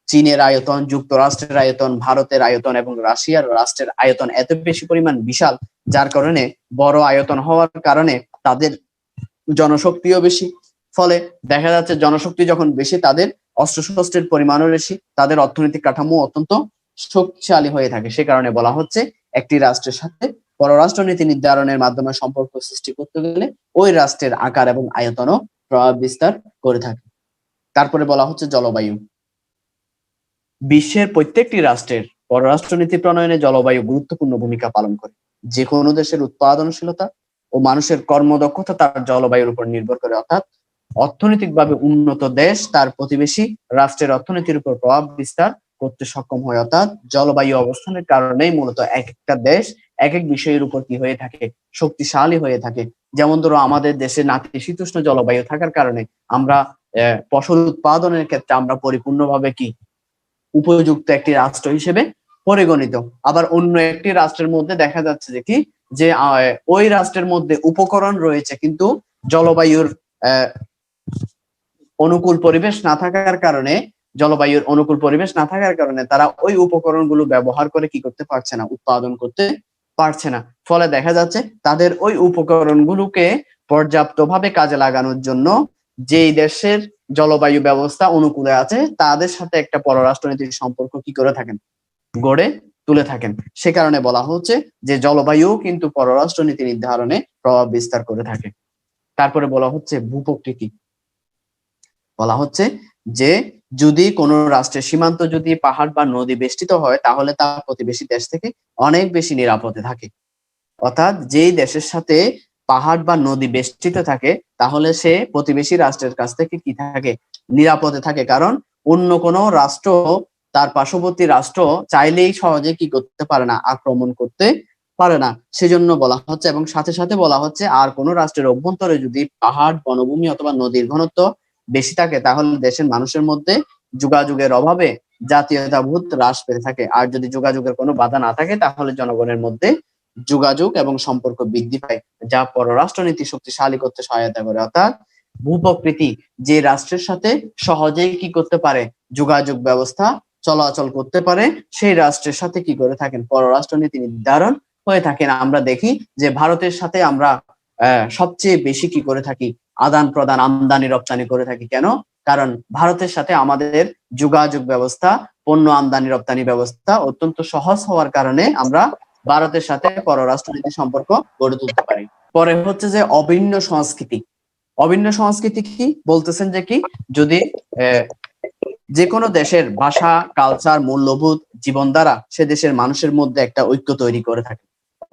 চীনের আয়তন, যুক্তরাষ্ট্রের আয়তন, ভারতের আয়তন এবং রাশিয়ার রাষ্ট্রের আয়তন এত বেশি পরিমাণ বিশাল, যার কারণে বড় আয়তন হওয়ার কারণে তাদের জনশক্তিও বেশি। ফলে দেখা যাচ্ছে জনশক্তি যখন বেশি, তাদের অস্ত্রশস্ত্রের পরিমাণও বেশি, তাদের অর্থনৈতিক কাঠামো অত্যন্ত শক্তিশালী হয়ে থাকে। সে কারণে বলা হচ্ছে একটি রাষ্ট্রের সাথে পররাষ্ট্রনীতি নির্ধারণের মাধ্যমে সম্পর্ক সৃষ্টি করতে গেলে ওই রাষ্ট্রের আকার এবং আয়তনও প্রভাব বিস্তার করে থাকে। তারপরে বলা হচ্ছে জলবায়ু। বিশ্বের প্রত্যেকটি রাষ্ট্রের পররাষ্ট্রনীতি প্রণয়নে জলবায়ু গুরুত্বপূর্ণ ভূমিকা পালন করে। যে কোনো দেশের উৎপাদনশীলতা ও মানুষের কর্মদক্ষতা তার জলবায়ুর উপর নির্ভর করে। অর্থাৎ অর্থনৈতিকভাবে উন্নত দেশ তার প্রতিবেশী রাষ্ট্রের অর্থনীতির উপর প্রভাব বিস্তার করতে সক্ষম হয়। অর্থাৎ জলবায়ু অবস্থানের কারণেই মূলত এক একটা দেশ এক এক বিষয়ের উপর কি হয়ে থাকে, শক্তিশালী হয়ে থাকে। যেমন ধরো আমাদের দেশে নাতিশীতোষ্ণ জলবায়ু থাকার কারণে আমরা ফসল উৎপাদনের ক্ষেত্রে আমরা পরিপূর্ণভাবে কি উপযুক্ত একটি রাষ্ট্র হিসেবে পরিগণিত। আবার অন্য একটি রাষ্ট্রের মধ্যে দেখা যাচ্ছে যে কি, যে ওই রাষ্ট্রের মধ্যে উপকরণ রয়েছে কিন্তু জলবায়ুর অনুকূল পরিবেশ না থাকার কারণে, জলবায়ুর অনুকূল পরিবেশ না থাকার কারণে তারা ওই উপকরণগুলো ব্যবহার করে কি করতে পারছে না, উৎপাদন করতে পারছে না। ফলে দেখা যাচ্ছে তাদের ওই উপকরণগুলোকে পর্যাপ্তভাবে কাজে লাগানোর জন্য যেই দেশের জলবায়ু ব্যবস্থা অনুকূলে আছে তাদের সাথে একটা পররাষ্ট্রনীতির সম্পর্ক কি করে থাকেন, গড়ে তুলে থাকেন। সে কারণে বলা হচ্ছে যে জলবায়ু কিন্তু পররাষ্ট্রনীতি নির্ধারণে প্রভাব বিস্তার করে থাকে। তারপরে বলা হচ্ছে ভূপ্রকৃতি। বলা হচ্ছে যে যদি কোনো রাষ্ট্রের সীমান্ত যদি পাহাড় বা নদী বেষ্টিত হয় তাহলে তা প্রতিবেশী দেশ থেকে অনেক বেশি নিরাপদে থাকে। অর্থাৎ যেই দেশের সাথে পাহাড় বা নদী বেষ্টিত থাকে তাহলে সে প্রতিবেশী রাষ্ট্রের কাছ থেকে কি থাকে, নিরাপদে থাকে। কারণ অন্য কোনো রাষ্ট্র তার পার্শ্ববর্তী রাষ্ট্র চাইলেই সহজে কি করতে পারে না, আক্রমণ করতে পারে না। সেজন্য বলা হচ্ছে, এবং সাথে সাথে বলা হচ্ছে আর কোনো রাষ্ট্রের অভ্যন্তরে যদি পাহাড়, বনভূমি অথবা নদীর ঘনত্ব বেশি থাকে তাহলে দেশের মানুষের মধ্যে যোগাযোগের অভাবে জাতীয়তাবোধ হ্রাস পেতে থাকে। আর যদি যোগাযোগের কোনো বাধা না থাকে তাহলে জনগণের মধ্যে যোগাযোগ এবং সম্পর্ক বৃদ্ধি পায়, যা পররাষ্ট্রনীতি শক্তিশালী করতে সহায়তা করে। অর্থাৎ ভূপ্রকৃতি যে রাষ্ট্রের সাথে সহজেই কি করতে পারে, যোগাযোগ ব্যবস্থা চলাচল করতে পারে, সেই রাষ্ট্রের সাথে কি করে থাকেন, পররাষ্ট্রনীতি নির্ধারণ হয়ে থাকেন। আমরা দেখি যে ভারতের সাথে আমরা সবচেয়ে বেশি কি করে থাকি, আদান প্রদান, আমদানি রপ্তানি করে থাকি। কেন? কারণ ভারতের সাথে আমাদের যোগাযোগ ব্যবস্থা, পণ্য আমদানি রপ্তানি ব্যবস্থা অত্যন্ত সহজ হওয়ার কারণে আমরা ভারতের সাথে পররাষ্ট্রনীতি সম্পর্ক গড়ে তুলতে পারি। পরে হচ্ছে যে অভিন্ন সংস্কৃতি। অভিন্ন সংস্কৃতি কি বলতেছেন যে কি, যদি যে কোনো দেশের ভাষা, কালচার, মূল্যবোধ, জীবনধারা সে দেশের মানুষের মধ্যে একটা ঐক্য তৈরি করে থাকে।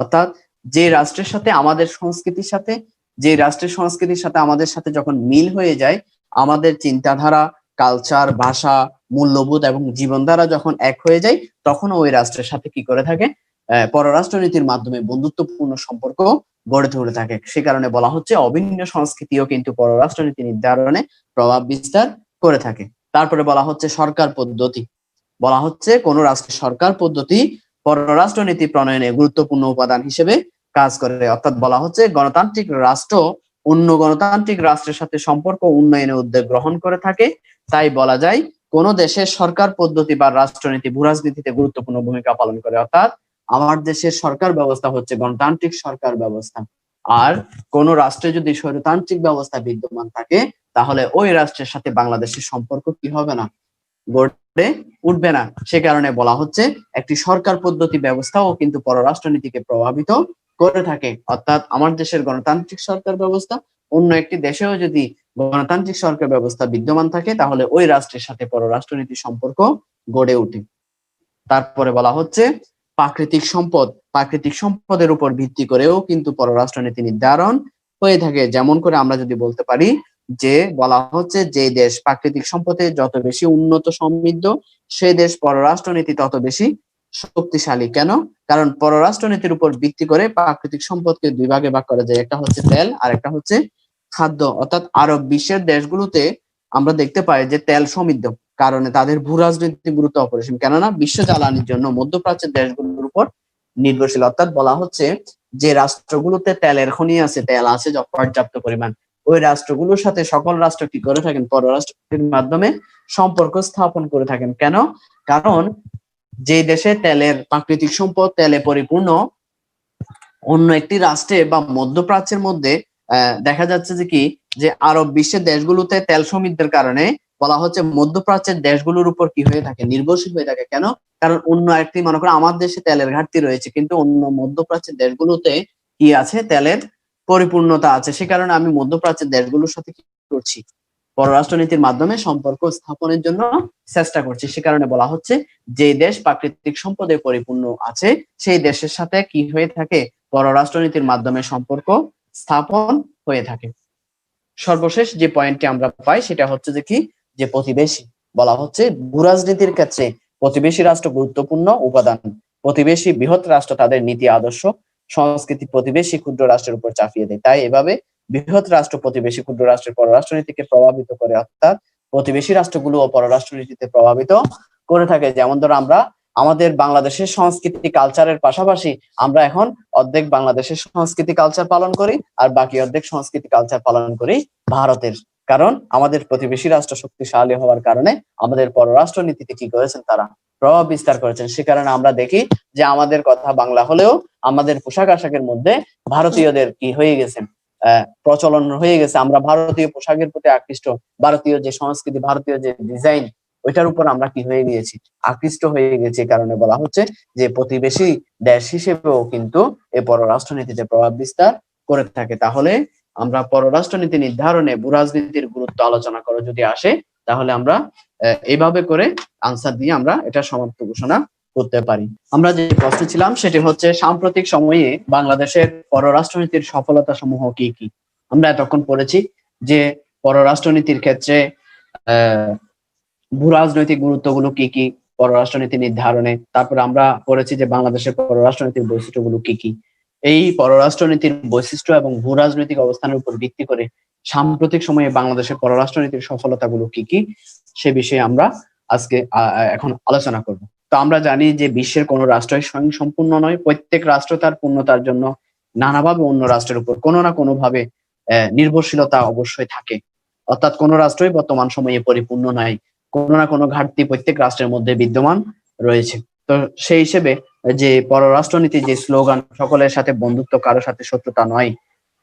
অর্থাৎ যে রাষ্ট্রের সাথে আমাদের সংস্কৃতির সাথে, যে রাষ্ট্রের সংস্কৃতির সাথে আমাদের সাথে যখন মিল হয়ে যায়, আমাদের চিন্তাধারা, কালচার, ভাষা, মূল্যবোধ এবং জীবনধারা যখন এক হয়ে যায়, তখন ওই রাষ্ট্রের সাথে কি করে থাকে, পররাষ্ট্রনীতির মাধ্যমে বন্ধুত্বপূর্ণ সম্পর্ক গড়ে তুলে থাকে। সে কারণে বলা হচ্ছে অভিন্ন সংস্কৃতিও কিন্তু পররাষ্ট্রনীতি নির্ধারণে প্রভাব বিস্তার করে থাকে। তারপরে বলা হচ্ছে সরকার পদ্ধতি। বলা হচ্ছে কোন রাষ্ট্রের সরকার পদ্ধতি পররাষ্ট্রনীতি প্রণয়নে গুরুত্বপূর্ণ উপাদান হিসেবে কাজ করে। অর্থাৎ বলা হচ্ছে গণতান্ত্রিক রাষ্ট্র অন্য গণতান্ত্রিক রাষ্ট্রের সাথে সম্পর্ক উন্নয়নের উদ্যোগ গ্রহণ করে থাকে। তাই বলা যায় কোন দেশের সরকার পদ্ধতি বা রাষ্ট্রনীতি ভূরাজনীতিতে গুরুত্বপূর্ণ ভূমিকা পালন করে। অর্থাৎ আমার দেশের সরকার ব্যবস্থা হচ্ছে গণতান্ত্রিক সরকার ব্যবস্থা, আর কোন রাষ্ট্রে যদি স্বৈরতান্ত্রিক ব্যবস্থা বিদ্যমান থাকে তাহলে ওই রাষ্ট্রের সাথে বাংলাদেশের সম্পর্ক কি হবে না, গড়ে উঠবে না। সে কারণে বলা হচ্ছে একটি সরকার পদ্ধতি ব্যবস্থাও কিন্তু পররাষ্ট্রনীতিকে প্রভাবিত করে থাকে। অর্থাৎ আমার দেশের গণতান্ত্রিক সরকার ব্যবস্থা অন্য একটি দেশেও যদি গণতান্ত্রিক সরকার ব্যবস্থা বিদ্যমান থাকে তাহলে ওই রাষ্ট্রের সাথে পররাষ্ট্রনীতি সম্পর্ক গড়ে ওঠে। তারপরে বলা হচ্ছে প্রাকৃতিক সম্পদ। প্রাকৃতিক সম্পদের উপর ভিত্তি করেও কিন্তু পররাষ্ট্রনীতি নির্ধারণ হয়ে থাকে। যেমন করে আমরা যদি বলতে পারি যে বলা হচ্ছে যে দেশ প্রাকৃতিক সম্পদে যত বেশি উন্নত সমৃদ্ধ, সে দেশ পররাষ্ট্রনীতি তত বেশি শক্তিশালী। কেন? কারণ পররাষ্ট্রনীতির উপর ভিত্তি করে প্রাকৃতিক সম্পদকে দুই ভাগে ভাগ করা যায়, একটা হচ্ছে তেল আর একটা হচ্ছে খাদ্য। অর্থাৎ আরব বিশ্বের দেশগুলোতে আমরা দেখতে পাই যে তেল সমৃদ্ধ, কারণে তাদের ভূ রাজনৈতিক গুরুত্ব অপরিসীম, কেননা বিশ্ব জ্বালানির জন্য মধ্যপ্রাচ্যের দেশগুলোর উপর নির্ভরশীল। অর্থাৎ বলা হচ্ছে যে রাষ্ট্রগুলোতে তেলের খনি আছে, তেল আছে পর্যাপ্ত পরিমাণ, ওই রাষ্ট্রগুলোর সাথে সকল রাষ্ট্র কি করে থাকেন? পররাষ্ট্রের মাধ্যমে সম্পর্ক স্থাপন করে থাকেন। কেন? কারণ যে দেশে তেলের প্রাকৃতিক সম্পদ তেলে পরিপূর্ণ, অন্য একটি রাষ্ট্রে বা মধ্যপ্রাচ্যের মধ্যে দেখা যাচ্ছে যে কি, যে আরব বিশ্বের দেশগুলোতে তেল সমৃদ্ধের কারণে বলা হচ্ছে মধ্যপ্রাচ্যের দেশগুলোর উপর কি হয়ে থাকে? নির্ভরশীল হয়ে থাকে। কেন? কারণ অন্য একটি, মনে করো আমার দেশে তেলের ঘাটতি রয়েছে, কিন্তু অন্য মধ্যপ্রাচ্যের দেশগুলোতে কি আছে? তেলের পরিপূর্ণতা আছে। সে কারণে আমি মধ্যপ্রাচ্যের দেশগুলোর সাথে কি করছি? পররাষ্ট্রনীতির মাধ্যমে সম্পর্ক স্থাপনের জন্য চেষ্টা করছি। সে কারণে বলা হচ্ছে যে দেশ প্রাকৃতিক সম্পদে পরিপূর্ণ আছে সেই দেশের সাথে কি হয়ে থাকে? পররাষ্ট্রনীতির মাধ্যমে সম্পর্ক স্থাপন হয়ে থাকে। সর্বশেষ যে পয়েন্টটি আমরা পাই সেটা হচ্ছে যে কি, যে প্রতিবেশী। বলা হচ্ছে ভূরাজনীতির ক্ষেত্রে প্রতিবেশী রাষ্ট্র গুরুত্বপূর্ণ উপাদান। প্রতিবেশী বৃহৎ রাষ্ট্র তাদের নীতি আদর্শ সংস্কৃতি প্রতিবেশী ক্ষুদ্র রাষ্ট্রের উপর চাপিয়ে দেয়। তাই এভাবে বৃহৎ রাষ্ট্র প্রতিবেশী ক্ষুদ্র রাষ্ট্রের পররাষ্ট্রনীতিকে প্রভাবিত করে, অর্থাৎ প্রতিবেশী রাষ্ট্রগুলো ও পররাষ্ট্রনীতিতে প্রভাবিত করে থাকে। যেমন ধরো আমরা আমাদের বাংলাদেশের সংস্কৃতি কালচারের পাশাপাশি আমরা এখন অর্ধেক বাংলাদেশের সংস্কৃতি কালচার পালন করি আর বাকি অর্ধেক সংস্কৃতি কালচার পালন করি ভারতের। কারণ আমাদের প্রতিবেশী রাষ্ট্র শক্তিশালী হওয়ার কারণে আমাদের পররাষ্ট্র নীতিতে কি করেছেন? তারা প্রভাব বিস্তার করেছেন। সে কারণে আমরা দেখি যে আমাদের কথা বাংলা হলেও আমাদের পোশাক আশাকের মধ্যে ভারতীয়দের কি হয়ে গেছে? প্রচলন হয়ে গেছে। আমরা ভারতীয় পোশাকের প্রতি আকৃষ্ট, ভারতীয় যে সংস্কৃতি, ভারতীয় যে ডিজাইন, ওইটার উপর আমরা কি হয়ে গিয়েছি? আকৃষ্ট হয়ে গেছি। কারণে বলা হচ্ছে যে প্রতিবেশী দেশ হিসেবেও কিন্তু এই পররাষ্ট্রনীতিতে প্রভাব বিস্তার করে থাকে। তাহলে আমরা পররাষ্ট্রনীতি নির্ধারণে ভূরাজনীতির গুরুত্ব আলোচনা করে যদি আসে, তাহলে আমরা এইভাবে করে আনসার দিয়ে আমরা এটা সমাপ্ত ঘোষণা করতে পারি। আমরা যে প্রশ্ন ছিলাম সেটি হচ্ছে সাম্প্রতিক সময়ে বাংলাদেশের পররাষ্ট্রনীতির সফলতা সমূহ কি কি? আমরা এতক্ষণ পড়েছি যে পররাষ্ট্রনীতির ক্ষেত্রে আহ ভূরাজনৈতিক গুরুত্বগুলো কি কি পররাষ্ট্রনীতি নির্ধারণে। তারপরে আমরা পড়েছি যে বাংলাদেশের পররাষ্ট্রনীতির বৈশিষ্ট্যগুলো কি কি। এই পররাষ্ট্রনীতির বৈশিষ্ট্য এবং ভূরাজনৈতিক অবস্থানের উপর ভিত্তি করে সাম্প্রতিক সময়ে বাংলাদেশের পররাষ্ট্রনীতির সফলতাগুলো কি কি, সে বিষয়ে আমরা আজকে এখন আলোচনা করব। তো আমরা জানি যে বিশ্বের কোনো রাষ্ট্রই স্বয়ং সম্পূর্ণ নয়। প্রত্যেক রাষ্ট্র তার পূর্ণতার জন্য নানাভাবে অন্য রাষ্ট্রের উপর কোনো না কোনো ভাবে নির্ভরশীলতা অবশ্যই থাকে। অর্থাৎ কোনো রাষ্ট্রই বর্তমান সময়ে পরিপূর্ণ নয়, কোনো না কোনো ঘাটতি প্রত্যেক রাষ্ট্রের মধ্যে বিদ্যমান রয়েছে। তো সেই হিসেবে যে পররাষ্ট্রনীতির যে স্লোগান সকলের সাথে বন্ধুত্ব, কারোর সাথে শত্রুতা নয়,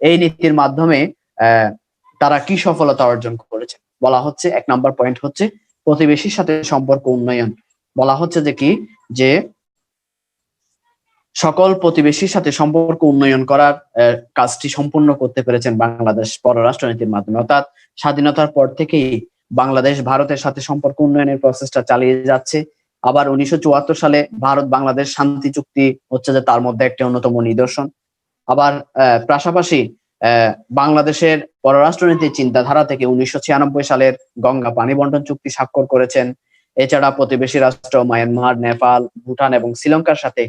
এই নীতির মাধ্যমে তারা কি সফলতা অর্জন করেছে? বলা হচ্ছে 1 নম্বর পয়েন্ট হচ্ছে প্রতিবেশীর সাথে সম্পর্ক উন্নয়ন। বলা হচ্ছে যে কি, যে সকল প্রতিবেশীর সাথে সম্পর্ক উন্নয়ন করার কাজটি সম্পূর্ণ করতে পেরেছেন বাংলাদেশ পররাষ্ট্রনীতির মাধ্যমে। অর্থাৎ স্বাধীনতার পর থেকেই বাংলাদেশ ভারতের সাথে সম্পর্ক উন্নয়নের প্রচেষ্টা চালিয়ে যাচ্ছে। আবার 1974 সালে ভারত বাংলাদেশ শান্তি চুক্তি হচ্ছে যে তার মধ্যে একটি অন্যতম নিদর্শন। আবার পাশাপাশি বাংলাদেশের পররাষ্ট্রনীতির চিন্তাধারা থেকে 1996 সালের গঙ্গা পানি বন্টন চুক্তি স্বাক্ষর করেছেন। এছাড়া প্রতিবেশী রাষ্ট্র মায়ানমার, নেপাল, ভুটান এবং শ্রীলঙ্কার সাথে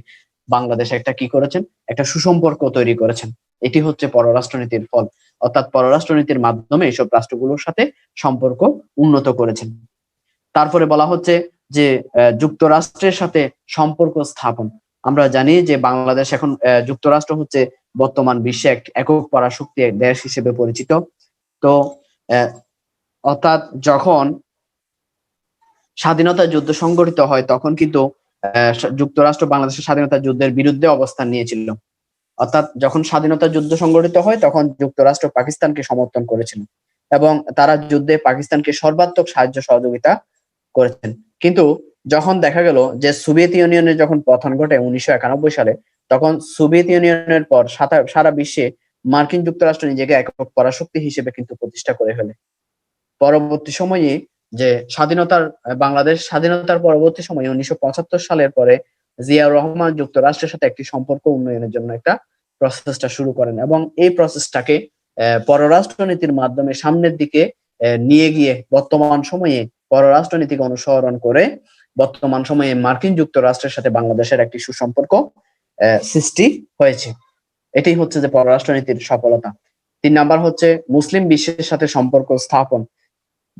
বাংলাদেশ একটা কি করেছেন? একটা সুসম্পর্ক তৈরি করেছেন। এটি হচ্ছে পররাষ্ট্রনীতির ফল। অর্থাৎ পররাষ্ট্রনীতির মাধ্যমে এসব রাষ্ট্রগুলোর সাথে সম্পর্ক উন্নত করেছেন। তারপরে বলা হচ্ছে যে যুক্তরাষ্ট্রের সাথে সম্পর্ক স্থাপন। আমরা জানি যে বাংলাদেশ এখন যুক্তরাষ্ট্র হচ্ছে বর্তমান বিশ্বে এক একক পরাশক্তি দেশ হিসেবে পরিচিত। তো অর্থাৎ যখন স্বাধীনতা যুদ্ধ সংগঠিত হয় তখন কিন্তু যুক্তরাষ্ট্র বাংলাদেশের স্বাধীনতা যুদ্ধের বিরুদ্ধে অবস্থান নিয়েছিল। অর্থাৎ যখন স্বাধীনতা যুদ্ধ সংগঠিত হয় তখন যুক্তরাষ্ট্র পাকিস্তানকে সমর্থন করেছিল এবং তারা যুদ্ধে পাকিস্তানকে সর্বাত্মক সাহায্য সহযোগিতা করেছেন। কিন্তু যখন দেখা গেল যে সোভিয়েত ইউনিয়নের যখন পতন ঘটে 1991 সালে, তখন সোভিয়েত ইউনিয়নের পর সারা বিশ্বে মার্কিন যুক্তরাষ্ট্র নিজেকে একক পরাশক্তি হিসেবে কিন্তু প্রতিষ্ঠা করে ফেলে। পরবর্তী সময়ে যে বাংলাদেশ স্বাধীনতার পরবর্তী সময়ে 1975 সালের পরে জিয়াউর রহমান যুক্তরাষ্ট্রের সাথে একটি সম্পর্ক উন্নয়নের জন্য একটা প্রসেসটা শুরু করেন এবং এই প্রসেসটাকে পররাষ্ট্রনীতির মাধ্যমে সামনের দিকে নিয়ে গিয়ে বর্তমান সময়ে পররাষ্ট্রনীতিকে অনুসরণ করে বর্তমান সময়ে মার্কিন যুক্তরাষ্ট্রের সাথে বাংলাদেশের একটি সুসম্পর্ক সৃষ্টি হয়েছে। এটাই হচ্ছে যে পররাষ্ট্রনীতির সফলতা। 3 নাম্বার হচ্ছে মুসলিম বিশ্বের সাথে সম্পর্ক স্থাপন।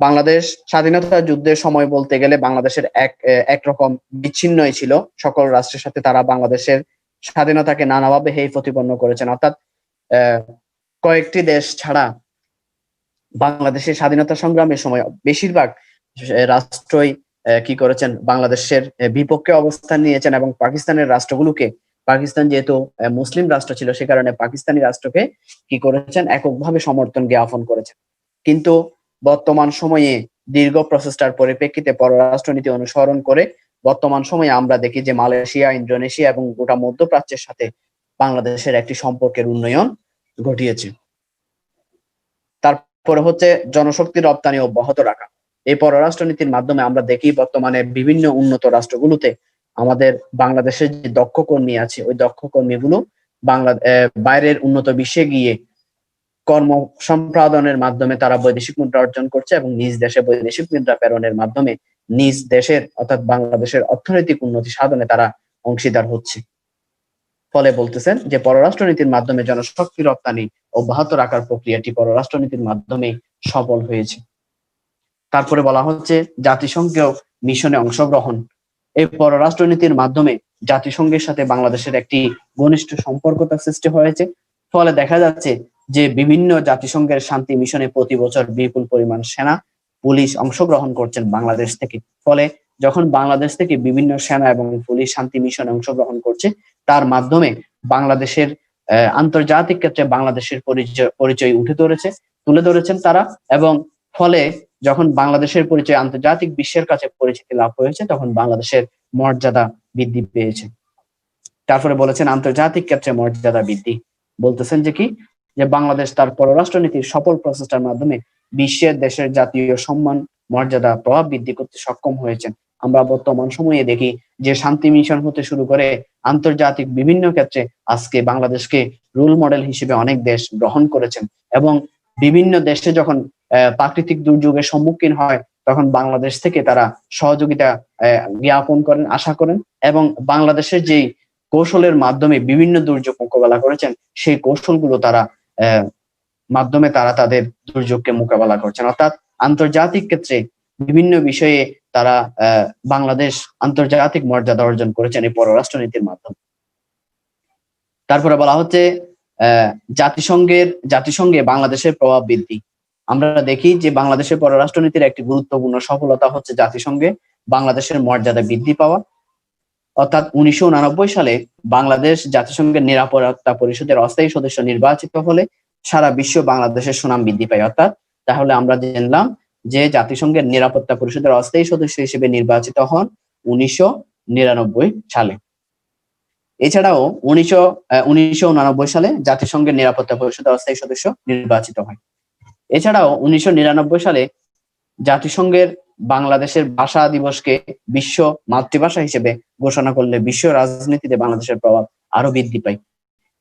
বাংলাদেশ স্বাধীনতা যুদ্ধের সময় বলতে গেলে বাংলাদেশের একরকম বিচ্ছিন্নই ছিল। সকল রাষ্ট্রের সাথে তারা বাংলাদেশের স্বাধীনতাকে নানাভাবে হেয় প্রতিপন্ন করেছেন। অর্থাৎ কয়েকটি দেশ ছাড়া বাংলাদেশের স্বাধীনতা সংগ্রামের সময় বেশিরভাগ রাষ্ট্রই কি করেছেন, বাংলাদেশের বিপক্ষে অবস্থান নিয়েছেন এবং পাকিস্তানের রাষ্ট্রগুলোকে, পাকিস্তান যেহেতু মুসলিম রাষ্ট্র ছিল সে কারণে পাকিস্তানি রাষ্ট্রকে কি করেছেন, এককভাবে সমর্থন জ্ঞাপন করেছেন। কিন্তু বর্তমান সময়ে দীর্ঘ প্রচেষ্টার পরিপ্রেক্ষিতে পররাষ্ট্রনীতি অনুসরণ করে বর্তমান সময়ে আমরা দেখি যে মালয়েশিয়া, ইন্দোনেশিয়া এবং গোটা মধ্যপ্রাচ্যের সাথে বাংলাদেশের একটি সম্পর্কের উন্নয়ন ঘটিয়েছে। তারপরে হচ্ছে জনশক্তি রপ্তানি অব্যাহত রাখা। এই পররাষ্ট্রনীতির মাধ্যমে আমরা দেখি বর্তমানে বিভিন্ন উন্নত রাষ্ট্রগুলোতে আমাদের বাংলাদেশের যে দক্ষ কর্মী আছে, ওই দক্ষ কর্মীগুলো বাইরের উন্নত বিশ্বে গিয়ে কর্ম সম্পাদনের মাধ্যমে তারা বৈদেশিক মুদ্রা অর্জন করছে এবং নিজ দেশে বৈদেশিক মুদ্রা প্রেরণের মাধ্যমে নিজ দেশের অর্থাৎ বাংলাদেশের অর্থনৈতিক উন্নতি সাধনে তারা অংশীদার হচ্ছে। ফলে বলতেছেন যে পররাষ্ট্রনীতির মাধ্যমে জনশক্তি রপ্তানি অব্যাহত রাখার প্রক্রিয়াটি পররাষ্ট্রনীতির মাধ্যমে সফল হয়েছে। তারপরে বলা হচ্ছে জাতিসংঘীয় মিশনে অংশগ্রহণ। এই পররাষ্ট্রনীতির মাধ্যমে জাতিসংঘের সাথে বাংলাদেশের একটি ঘনিষ্ঠ সম্পর্কতা সৃষ্টি হয়েছে। ফলে দেখা যাচ্ছে যে বিভিন্ন জাতিসংঘের শান্তি মিশনে প্রতি বছর বিপুল পরিমাণ সেনা, পুলিশ অংশগ্রহণ করছেন বাংলাদেশ থেকে। ফলে যখন বাংলাদেশ থেকে বিভিন্ন সেনা এবং পুলিশ শান্তি মিশনে অংশগ্রহণ করছে, তার মাধ্যমে বাংলাদেশের আন্তর্জাতিক ক্ষেত্রে বাংলাদেশের পরিচয় তুলে ধরেছেন তারা, এবং ফলে যখন বাংলাদেশের পরিচয় আন্তর্জাতিক বিশ্বের কাছে পরিচিতি লাভ হয়েছে তখন বাংলাদেশের মর্যাদা বৃদ্ধি পেয়েছে। তারপরে বলেছেন আন্তর্জাতিক ক্ষেত্রে মর্যাদা বৃদ্ধি, বলতেছেন যে কি, যে বাংলাদেশ তার পররাষ্ট্রনীতির সফল প্রচেষ্টার মাধ্যমে বিশ্বের দেশের জাতীয় সম্মান, মর্যাদা, প্রভাব বৃদ্ধি করতে সক্ষম হয়েছেন। আমরা বর্তমান সময়ে দেখি যে শান্তি মিশন হতে শুরু করে আন্তর্জাতিক বিভিন্ন ক্ষেত্রে আজকে বাংলাদেশকে রোল মডেল হিসেবে অনেক দেশ গ্রহণ করেছেন, এবং বিভিন্ন দেশে যখন প্রাকৃতিক দুর্যোগের সম্মুখীন হয় তখন বাংলাদেশ থেকে তারা সহযোগিতা জ্ঞাপন করেন, আশা করেন, এবং বাংলাদেশের যেই কৌশলের মাধ্যমে বিভিন্ন দুর্যোগ মোকাবেলা করেছেন সেই কৌশলগুলো মাধ্যমে তারা তাদের দুর্যোগকে মোকাবেলা করছেন। অর্থাৎ আন্তর্জাতিক ক্ষেত্রে বিভিন্ন বিষয়ে তারা বাংলাদেশ আন্তর্জাতিক মর্যাদা অর্জন করেছেন এই পররাষ্ট্রনীতির মাধ্যমে। তারপরে বলা হচ্ছে জাতিসংঘে বাংলাদেশের প্রভাব বৃদ্ধি। আমরা দেখি যে বাংলাদেশের পররাষ্ট্রনীতির একটি গুরুত্বপূর্ণ সফলতা হচ্ছে জাতিসংঘে বাংলাদেশের মর্যাদা বৃদ্ধি পাওয়া। অর্থাৎ 1989 সালে বাংলাদেশ জাতিসংঘের নিরাপত্তা পরিষদের অস্থায়ী সদস্য নির্বাচিত হলে সারা বিশ্ব বাংলাদেশের সুনাম বৃদ্ধি পায়। অর্থাৎ তাহলে আমরা জানলাম যে জাতিসংঘের নিরাপত্তা পরিষদের অস্থায়ী সদস্য হিসেবে নির্বাচিত হন 1999 সালে। এছাড়াও 1989 সালে জাতিসংঘের নিরাপত্তা পরিষদের অস্থায়ী সদস্য নির্বাচিত হয়। এছাড়াও 1999 সালে জাতিসংঘের বাংলাদেশের ভাষা দিবসকে বিশ্ব মাতৃভাষা হিসেবে ঘোষণা করলে বিশ্ব রাজনীতিতে বাংলাদেশের প্রভাব আরো বৃদ্ধি পায়।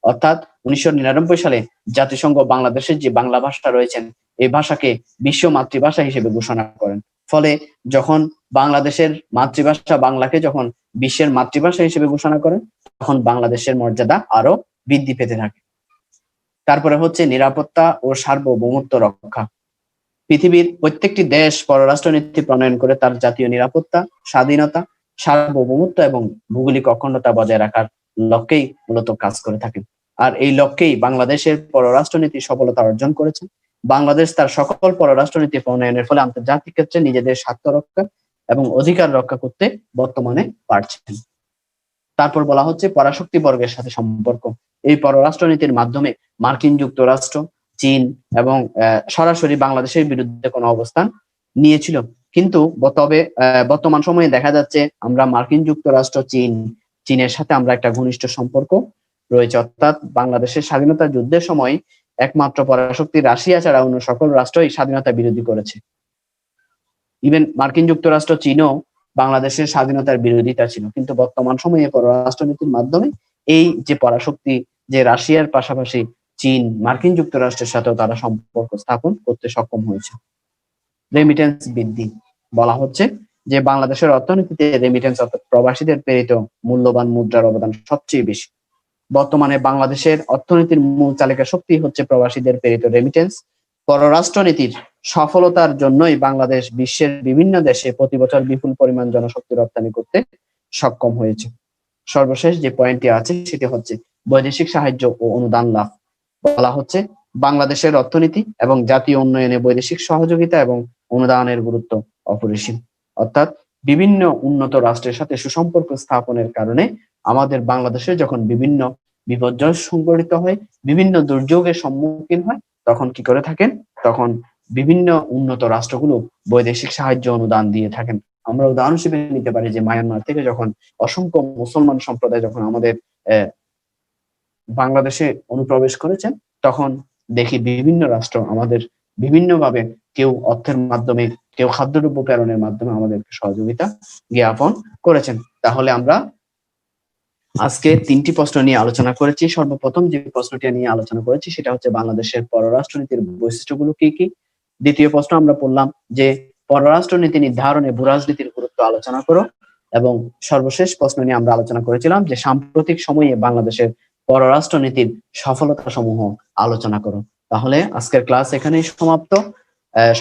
অর্থাৎ 1999 সালে জাতিসংঘ বাংলাদেশের যে বাংলা ভাষা রয়েছেন এই ভাষাকে বিশ্ব মাতৃভাষা হিসেবে ঘোষণা করেন। ফলে যখন বাংলাদেশের মাতৃভাষা বাংলাকে যখন বিশ্বের মাতৃভাষা হিসেবে ঘোষণা করেন তখন বাংলাদেশের মর্যাদা আরো বৃদ্ধি পেতে থাকে। তারপরে হচ্ছে নিরাপত্তা ও সার্বভৌমত্ব রক্ষা। পৃথিবীর প্রত্যেকটি দেশ পররাষ্ট্রনীতি প্রণয়ন করে তার জাতীয় নিরাপত্তা, স্বাধীনতা, সার্বভৌমত্ব এবং ভৌগোলিক অখণ্ডতা বজায় রাখার লক্ষ্যেই মূলত কাজ করে থাকে। আর এই লক্ষ্যেই বাংলাদেশের পররাষ্ট্রনীতি সফলতা অর্জন করেছে। বাংলাদেশ তার সকল পররাষ্ট্রনীতি প্রণয়নের ফলে আন্তর্জাতিক ক্ষেত্রে নিজেদের স্বার্থ রক্ষা এবং অধিকার রক্ষা করতে বর্তমানে পারছেন। তারপর বলা হচ্ছে পরাশক্তি বর্গের সাথে সম্পর্ক। এই পররাষ্ট্রনীতির মাধ্যমে মার্কিন যুক্তরাষ্ট্র, চীন এবং সরাসরি বাংলাদেশের বিরুদ্ধে কোনো অবস্থান নিয়েছিল, কিন্তু তবে বর্তমান সময়ে দেখা যাচ্ছে আমরা মার্কিন যুক্তরাষ্ট্র, চীনের সাথে আমরা একটা ঘনিষ্ঠ সম্পর্ক রয়েছে। অর্থাৎ বাংলাদেশের স্বাধীনতা যুদ্ধের সময় একমাত্র পরাশক্তি রাশিয়া ছাড়া অন্য সকল রাষ্ট্রই স্বাধীনতা বিরোধী করেছে। ইভেন মার্কিন যুক্তরাষ্ট্র, চীনও বাংলাদেশের স্বাধীনতার বিরোধিতা ছিল, কিন্তু বর্তমান সময়ে পররাষ্ট্রনীতির মাধ্যমে এই যে পরাশক্তি, যে রাশিয়ার পাশাপাশি চীন, মার্কিন যুক্তরাষ্ট্রের সাথেও তারা সম্পর্ক স্থাপন করতে সক্ষম হয়েছে। রেমিটেন্স বৃদ্ধি বলা হচ্ছে যে বাংলাদেশের অর্থনীতিতে রেমিটেন্স অর্থাৎ প্রবাসীদের প্রেরিত মূল্যবান মুদ্রার অবদান সবচেয়ে বেশি। বর্তমানে বাংলাদেশের অর্থনীতির মূল চালিকা শক্তি হচ্ছে প্রবাসীদের প্রেরিত রেমিটেন্স। পররাষ্ট্রনীতির সফলতার জন্যই বাংলাদেশ বিশ্বের বিভিন্ন দেশে প্রতি বছর বিপুল পরিমাণ জনশক্তি রপ্তানি করতে সক্ষম হয়েছে। সর্বশেষ যে পয়েন্টটি আছে সেটি হচ্ছে বৈদেশিক সাহায্য ও অনুদান লাভ। বলা হচ্ছে বাংলাদেশের অর্থনীতি এবং জাতীয় উন্নয়নে বৈদেশিক সহযোগিতা এবং অনুদানের গুরুত্ব অপরিসীম। অর্থাৎ বিভিন্ন উন্নত রাষ্ট্রের সাথে সুসম্পর্ক স্থাপনের কারণে আমাদের বাংলাদেশে যখন বিভিন্ন বিপর্যয় সংঘটিত হয়, বিভিন্ন দুর্যোগের সম্মুখীন হয়, তখন কি করে থাকেন? তখন বিভিন্ন উন্নত রাষ্ট্রগুলো বৈদেশিক সাহায্য অনুদান দিয়ে থাকেন। আমরা উদাহরণ হিসেবে নিতে পারি যে মায়ানমার থেকে যখন অসংখ্য মুসলমান সম্প্রদায় যখন আমাদের বাংলাদেশে অনুপ্রবেশ করেছেন, তখন দেখি বিভিন্ন রাষ্ট্র আমাদের বিভিন্নভাবে কেউ অর্থের মাধ্যমে, কেউ খাদ্যদ্রব্য প্রেরণের মাধ্যমে আমাদেরকে সহযোগিতা জ্ঞাপন করেছেন। তাহলে আমরা আজকে 3টি প্রশ্ন নিয়ে আলোচনা করেছি। সর্বপ্রথম যে প্রশ্নটি নিয়ে আলোচনা করেছি সেটা হচ্ছে বাংলাদেশের পররাষ্ট্রনীতির বৈশিষ্ট্যগুলো কি কি। দ্বিতীয় প্রশ্ন আমরা পড়লাম যে পররাষ্ট্রনীতি নির্ধারণে ভূরাজনীতির গুরুত্ব আলোচনা করো। এবং সর্বশেষ প্রশ্ন নিয়ে আমরা আলোচনা করেছিলাম যে সাম্প্রতিক সময়ে বাংলাদেশের পররাষ্ট্রনীতির সফলতা সমূহ আলোচনা করো। তাহলে আজকের ক্লাস এখানেই সমাপ্ত।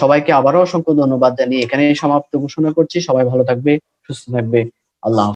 সবাইকে আবারও অসংখ্য ধন্যবাদ জানিয়ে এখানেই সমাপ্ত ঘোষণা করছি। সবাই ভালো থাকবে, সুস্থ থাকবে। আল্লাহ হাফেজ।